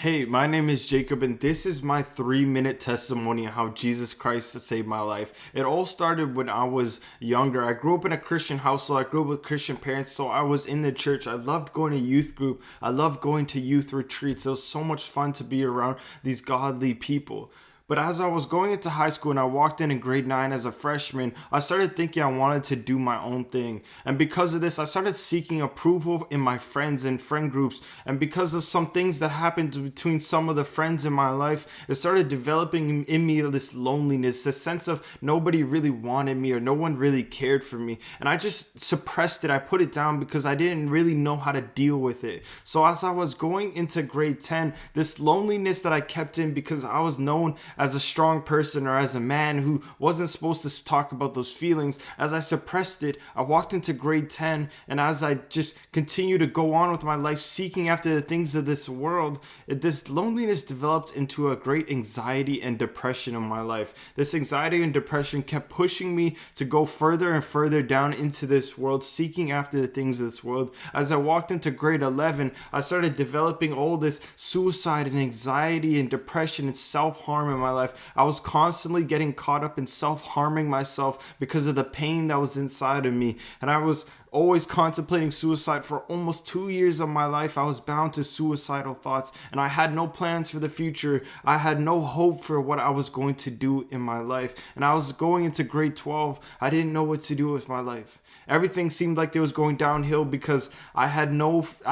Hey, my name is Jacob, and this is my 3-minute testimony on how Jesus Christ saved my life. It all started when I was younger. I grew up in a Christian household. I grew up with Christian parents, so I was in the church. I loved going to youth group. I loved going to youth retreats. It was so much fun to be around these godly people. But as I was going into high school and I walked in grade 9 as a freshman, I started thinking I wanted to do my own thing. And because of this, I started seeking approval in my friends and friend groups. And because of some things that happened between some of the friends in my life, it started developing in me this loneliness, this sense of nobody really wanted me or no one really cared for me. And I just suppressed it. I put it down because I didn't really know how to deal with it. So as I was going into grade 10, this loneliness that I kept in because I was known as a strong person or as a man who wasn't supposed to talk about those feelings, as I suppressed it, I walked into grade 10, and as I just continued to go on with my life seeking after the things of this world, this loneliness developed into a great anxiety and depression in my life. This anxiety and depression kept pushing me to go further and further down into this world, seeking after the things of this world. As I walked into grade 11, I started developing all this suicide and anxiety and depression and self-harm in my life. I was constantly getting caught up in self-harming myself because of the pain that was inside of me. And I was always contemplating suicide for almost 2 years of my life. I was bound to suicidal thoughts, and I had no plans for the future. I had no hope for what I was going to do in my life. And I was going into grade 12. I didn't know what to do with my life. Everything seemed like it was going downhill because I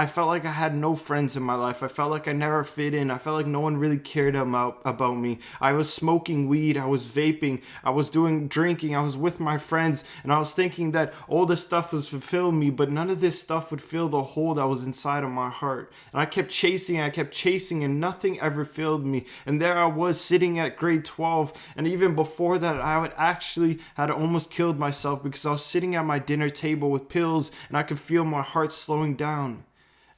felt like I had no friends in my life. I felt like I never fit in. I felt like no one really cared about me. I was smoking weed. I was vaping. I was doing drinking. I was with my friends, and I was thinking that all this stuff was fulfill me, but none of this stuff would fill the hole that was inside of my heart. And I kept chasing, and nothing ever filled me. And there I was sitting at grade 12, and even before that, had almost killed myself because I was sitting at my dinner table with pills, and I could feel my heart slowing down.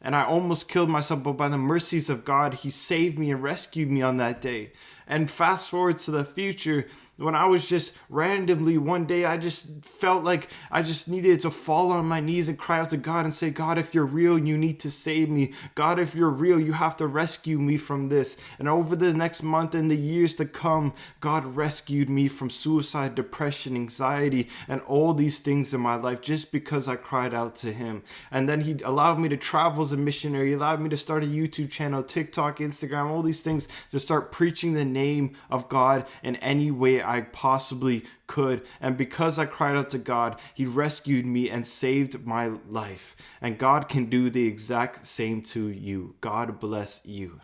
And I almost killed myself, but by the mercies of God, He saved me and rescued me on that day. And fast forward to the future, when I was just randomly one day, I just felt like I just needed to fall on my knees and cry out to God and say, God, if you're real, you need to save me. God, if you're real, you have to rescue me from this. And over the next month and the years to come, God rescued me from suicide, depression, anxiety, and all these things in my life just because I cried out to Him. And then He allowed me to travel as a missionary. He allowed me to start a YouTube channel, TikTok, Instagram, all these things to start preaching the name of God in any way I possibly could. And because I cried out to God, He rescued me and saved my life. And God can do the exact same to you. God bless you.